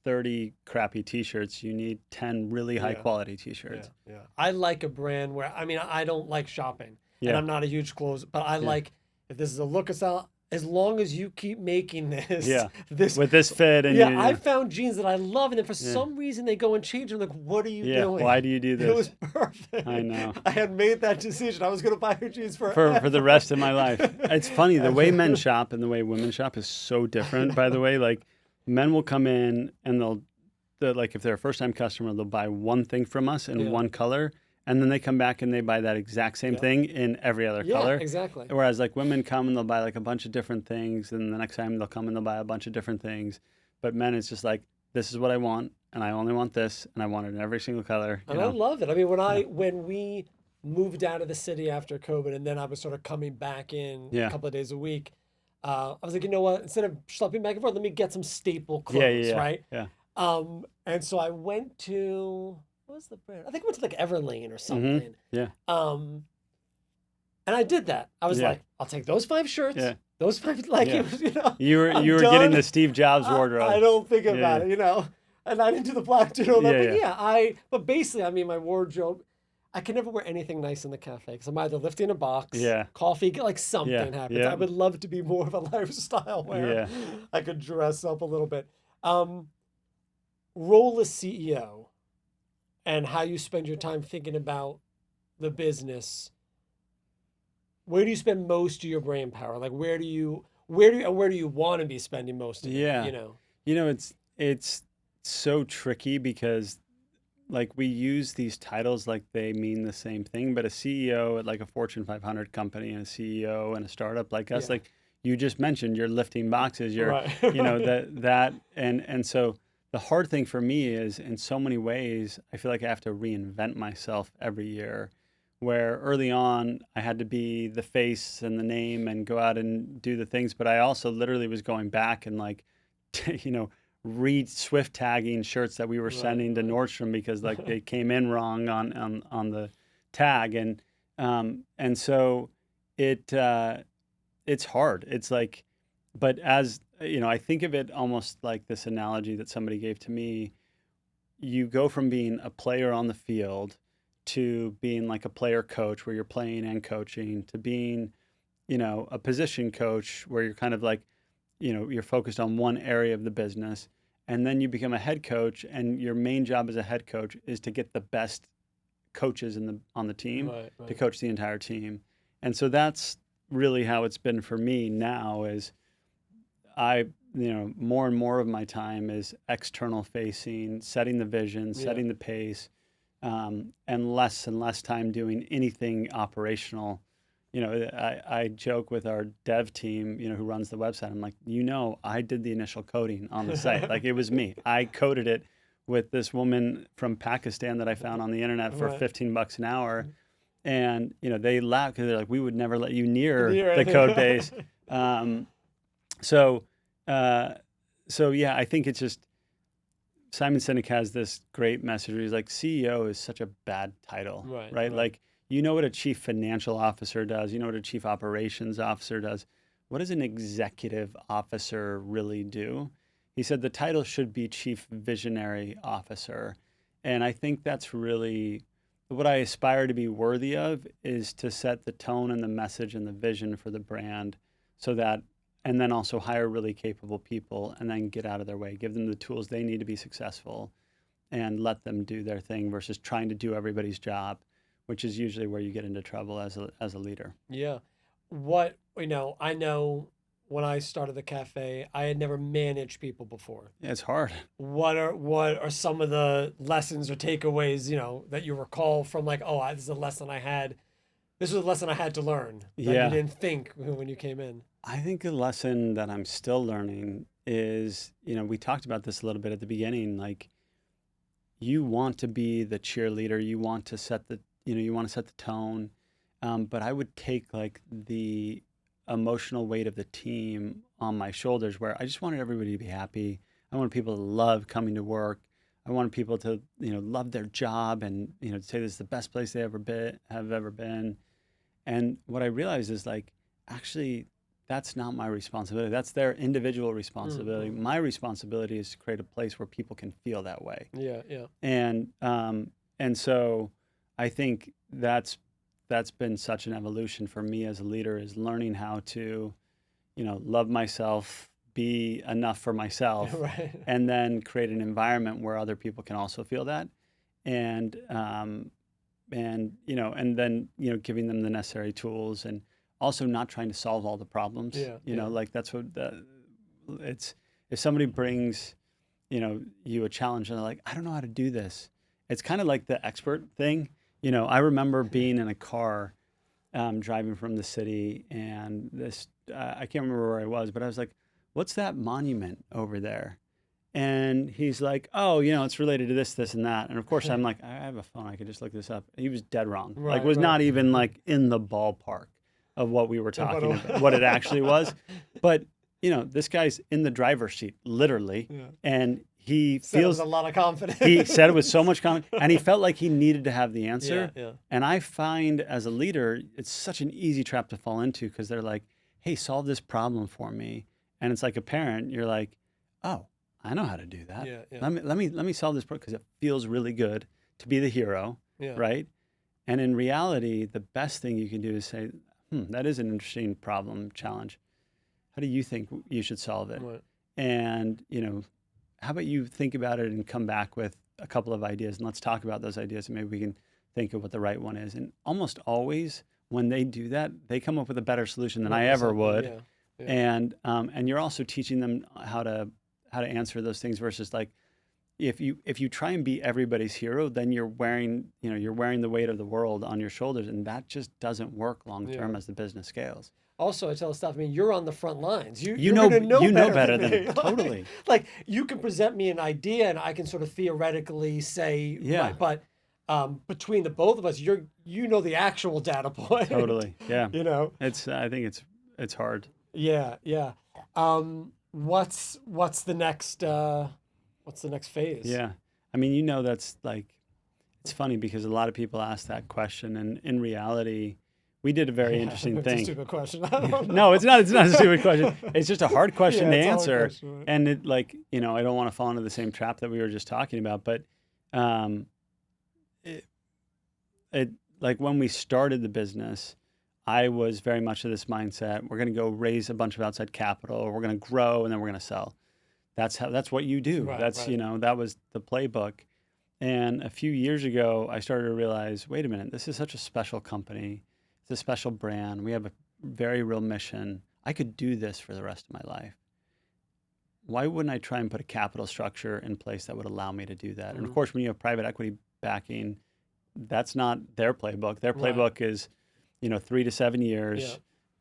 30 crappy t-shirts. You need 10 really high Yeah. quality Yeah. t-shirts. Yeah. I like a brand where, I mean, I don't like shopping and Yeah. I'm not a huge clothes, but I Yeah. like, if this is a look style, as long as you keep making this, Yeah. this, With this fit and yeah, you, I found jeans that I love, and then for yeah. some reason they go and change. I'm like, what are you Yeah. doing? Why do you do It was this? perfect. I know. I had made that decision. I was going to buy your jeans For the rest of my life. It's funny, the way men forever. shop and the way women shop is so different, by the way. Like, men will come in and like if they're a first time customer, they'll buy one thing from us in Yeah. one color, and then they come back and they buy that exact same Yeah. thing in every other Yeah, color. exactly. Whereas like women come and they'll buy like a bunch of different things, and the next time they'll come and they'll buy a bunch of different things. But men, it's just like, this is what I want, and I only want this, and I want it in every single color. And I love it. I mean, Yeah. when we moved out of the city after COVID, and then I was sort of coming back in a Yeah. couple of days a week, I was like, you know what? Instead of schlepping back and forth, let me get some staple Yeah, clothes, yeah, right? yeah. And so I went to, what was the brand? I think I went to like Everlane or Mm-hmm. something. Yeah. And I did that. I was Yeah. like, I'll take those 5 shirts. Yeah. Those 5, like, Yeah. it was, you know, You were I'm getting done. the Steve Jobs wardrobe. I don't think Yeah, about yeah. it, you know. And I didn't do the black and all that, Yeah, but yeah. but basically, I mean, my wardrobe, I can never wear anything nice in the cafe because I'm either lifting a box, Yeah. coffee, like something Yeah, happens. yeah. I would love to be more of a lifestyle where Yeah. I could dress up a little bit. Role as CEO and how you spend your time thinking about the business. Where do you spend most of your brain power? Like where do you want to be spending most of it? Yeah. You know? It's so tricky because like we use these titles like they mean the same thing, but a CEO at like a Fortune 500 company and a CEO and a startup like us, Yeah. like you just mentioned, you're lifting boxes, you're, Right. and so the hard thing for me is in so many ways, I feel like I have to reinvent myself every year. Where early on I had to be the face and the name and go out and do the things, but I also literally was going back and like, read Swift tagging shirts that we were Right, sending to right. Nordstrom because like they came in wrong on the tag, and so it's hard. It's like, but as I think of it almost like this analogy that somebody gave to me. You go from being a player on the field to being like a player coach where you're playing and coaching to being, a position coach where you're kind of like, you're focused on one area of the business. And then you become a head coach, and your main job as a head coach is to get the best coaches on the team Right, to right. coach the entire team. And so that's really how it's been for me now is more and more of my time is external facing, setting the vision, Yeah. setting the pace, and less time doing anything operational. I joke with our dev team, who runs the website. I'm like, I did the initial coding on the site. Like it was me. I coded it with this woman from Pakistan that I found on the internet for Right. $15 an hour. And, they laugh because they're like, we would never let you near Near the it. code base. So yeah, I think it's just Simon Sinek has this great message where he's like, CEO is such a bad title, Right, right? right. Like, what a chief financial officer does, what a chief operations officer does. What does an executive officer really do? He said the title should be chief visionary officer. And I think that's really what I aspire to be worthy of, is to set the tone and the message and the vision for the brand so that, and then also hire really capable people and then get out of their way, give them the tools they need to be successful and let them do their thing versus trying to do everybody's job, which is usually where you get into trouble as a leader. Yeah. I know when I started the cafe, I had never managed people before. Yeah, it's hard. What are some of the lessons or takeaways, that you recall from like, oh, this is a lesson I had. This was a lesson I had to learn that Yeah. you didn't think when you came in. I think a lesson that I'm still learning is, we talked about this a little bit at the beginning, like you want to be the cheerleader, you want to set the tone, but I would take like the emotional weight of the team on my shoulders where I just wanted everybody to be happy. I wanted people to love coming to work. I wanted people to, love their job and, say this is the best place they have ever been. And what I realized is like, actually, that's not my responsibility. That's their individual responsibility. Mm-hmm. My responsibility is to create a place where people can feel that way. Yeah, yeah. And so I think that's been such an evolution for me as a leader, is learning how to, love myself, be enough for myself, Right. and then create an environment where other people can also feel that, and and then giving them the necessary tools, and also not trying to solve all the problems. Yeah, yeah. Like that's what it's if somebody brings you a challenge and they're like, I don't know how to do this. It's kind of like the expert thing. I remember being in a car driving from the city, and I can't remember where I was, but I was like, what's that monument over there? And he's like, oh, it's related to this, this, and that. And of course, I'm like, I have a phone. I could just look this up. He was dead wrong. Right, Was right. not even like in the ballpark of what we were talking what- about, what it actually was. But, this guy's in the driver's seat, literally. Yeah. And he Said it feels, with a lot of confidence. he said it with so much confidence, and he felt like he needed to have the answer. Yeah, yeah. And I find as a leader, it's such an easy trap to fall into, because they're like, hey, solve this problem for me. And it's like a parent, you're like, oh, I know how to do that. Yeah, yeah. Let me solve this problem, because it feels really good to be the hero, Yeah. right? And in reality, the best thing you can do is say, that is an interesting problem, challenge. How do you think you should solve it? Right. And, how about you think about it and come back with a couple of ideas, and let's talk about those ideas, and maybe we can think of what the right one is. And almost always when they do that, they come up with a better solution than I ever would. Yeah, yeah. And you're also teaching them how to answer those things, versus like, if you try and be everybody's hero, then you're wearing the weight of the world on your shoulders, and that just doesn't work long term Yeah. as the business scales. Also, I tell the staff, you're on the front lines. You know better than me. totally. Like, you can present me an idea and I can sort of theoretically say, Yeah. right, but between the both of us, you know the actual data point. Totally. Yeah. I think it's hard. Yeah, yeah. What's the next phase? Yeah. That's like, it's funny because a lot of people ask that question, and in reality, we did a very interesting It's a thing. stupid question. I don't know. No, it's not a stupid question. It's just a hard question to Yeah, it's a hard answer. question, right? And it, like, I don't want to fall into the same trap that we were just talking about, but like when we started the business, I was very much of this mindset: we're going to go raise a bunch of outside capital, or we're going to grow, and then we're going to sell. That's what you do. Right, That's, right. that was the playbook. And a few years ago, I started to realize, wait a minute, this is such a special company. It's a special brand. We have a very real mission. I could do this for the rest of my life. Why wouldn't I try and put a capital structure in place that would allow me to do that? And of course, when you have private equity backing, that's not their playbook. Their Right. playbook is, 3 to 7 years, Yeah.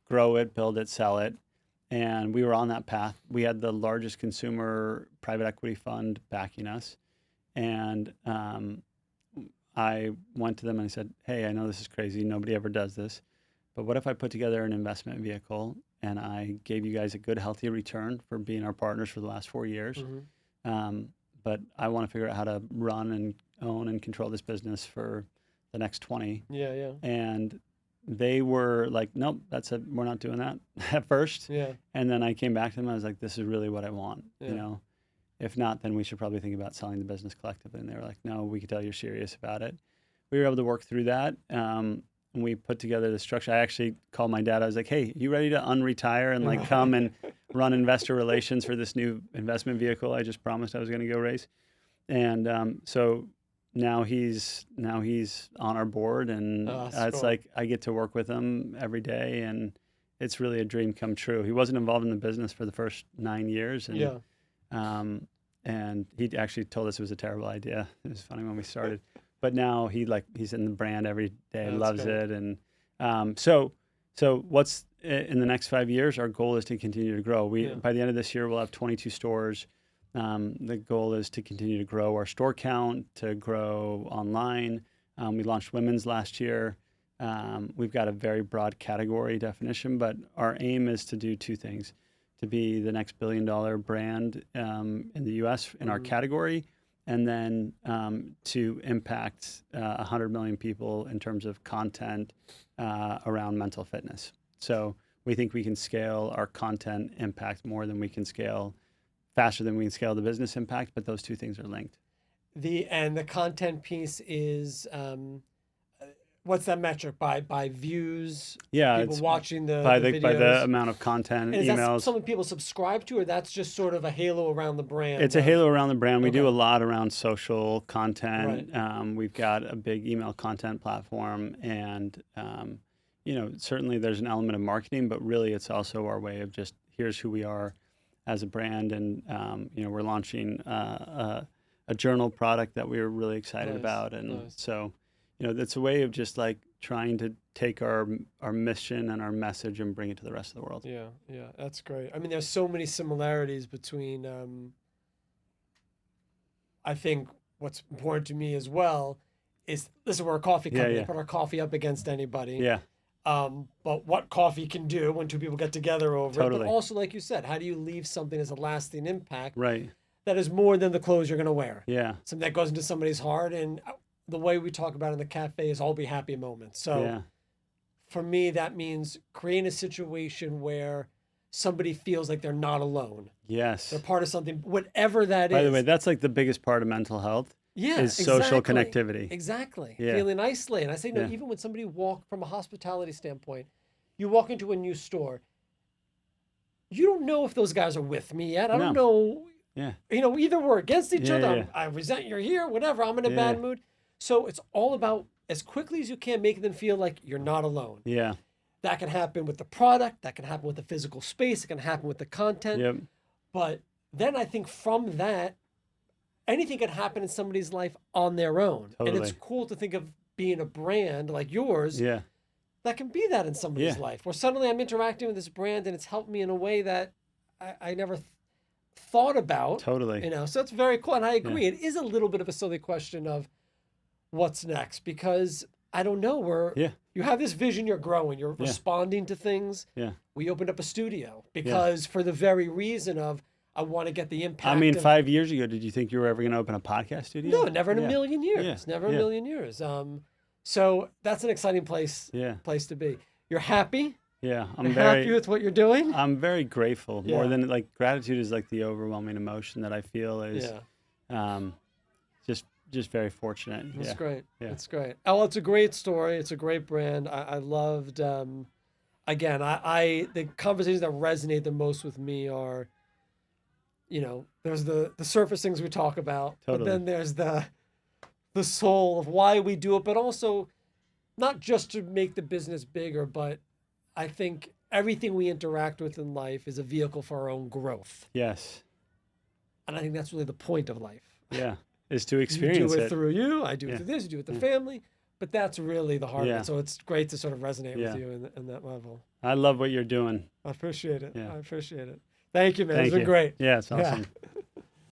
grow it, build it, sell it. And we were on that path. We had the largest consumer private equity fund backing us. And I went to them and I said, hey, I know this is crazy. Nobody ever does this. But what if I put together an investment vehicle and I gave you guys a good, healthy return for being our partners for the last 4 years? Mm-hmm. But I want to figure out how to run and own and control this business for the next 20. Yeah, yeah. And they were like, nope, we're not doing that at first. Yeah. And then I came back to them. I was like, this is really what I want. Yeah. If not, then we should probably think about selling the business collectively. And they were like, no, we could tell you're serious about it. We were able to work through that. And we put together the structure. I actually called my dad. I was like, hey, you ready to unretire and like come and run investor relations for this new investment vehicle I just promised I was going to go raise? And so now he's on our board, and it's cool. like I get to work with him every day, and it's really a dream come true. He wasn't involved in the business for the first 9 years, and Yeah. and he actually told us it was a terrible idea. It was funny when we started, but now he's in the brand every day, That's loves great. it, and so what's in the next 5 years? Our goal is to continue to grow. Yeah. By the end of this year, we'll have 22 stores. The goal is to continue to grow our store count, to grow online. We launched women's last year. We've got a very broad category definition, but our aim is to do two things: to be the next billion-dollar brand in the U.S. in our category, and then to impact 100 million people in terms of content around mental fitness. So we think we can scale our content impact more than we can scale, faster than we can scale the business impact, but those two things are linked. The content piece is what's that metric by views? Yeah, people it's watching the by videos. by the amount of content, And is that emails. something people subscribe to, or that's just sort of a halo around the brand? It's a halo around the brand. We do a Okay. lot around social content. Right. We've got a big email content platform, and certainly there's an element of marketing, but really it's also our way of just here's who we are as a brand, and we're launching a journal product that we were really excited Nice, about, and nice. so that's a way of just like trying to take our mission and our message and bring it to the rest of the world. Yeah, yeah, that's great. I mean, there's so many similarities between. I think what's important to me as well is, listen, we're a coffee company. yeah. Put our coffee up against anybody. Yeah, But what coffee can do when two people get together over it. Totally. But also, like you said, how do you leave something as a lasting impact right. that is more than the clothes you're going to wear? Yeah, Something that goes into somebody's heart. And the way we talk about it in the cafe is all be happy moments. So yeah, for me, that means creating a situation where somebody feels like they're not alone. yes. They're part of something, whatever that is. By the way, that's like the biggest part of mental health. Yeah, is social exactly. connectivity. Exactly. Yeah. Feeling isolated. I say, no, Yeah. even when somebody from a hospitality standpoint, you walk into a new store, you don't know if those guys are with me yet. I don't know. Yeah, Either we're against each Yeah, other. yeah. I resent you're here, whatever. I'm in a Yeah. bad mood. So it's all about, as quickly as you can, making them feel like you're not alone. yeah, That can happen with the product. That can happen with the physical space. It can happen with the content. yep, But then I think from that, anything can happen in somebody's life on their own. And it's Totally. cool to think of being a brand like yours yeah, that can be that in somebody's Yeah. life, where suddenly I'm interacting with this brand and it's helped me in a way that I never thought about. totally. So it's very cool. And I agree. It is a little bit of a silly question of what's next, because I don't know. Yeah. You have this vision, you're growing, you're responding to things. Yeah. We opened up a studio because for the very reason of, I want to get the impact. I mean, of, 5 years ago, did you think you were ever going to open a podcast studio? No, never in a Yeah. million years. Yeah. Never a Yeah. million years. So that's an exciting place Yeah, to be. You're happy. yeah. You're happy with what you're doing. I'm very grateful. More Yeah. than like gratitude is like the overwhelming emotion that I feel is just very fortunate. That's Yeah. great. Yeah. That's great. Oh, it's a great story. It's a great brand. I loved. Again, the conversations that resonate the most with me are, there's the surface things we talk about, but Totally. then there's the soul of why we do it, but also not just to make the business bigger, but I think everything we interact with in life is a vehicle for our own growth. Yes. And I think that's really the point of life. Yeah. Is to You experience do it it. through you, I do it Yeah. through this, you do it with the family, but that's really the heart of Yeah. it. So it's great to sort of resonate Yeah. with you in that level. I love what you're doing. I appreciate it. Yeah. I appreciate it. Thank you, man. Thank It's been you. great. Yeah, it's awesome. Yeah.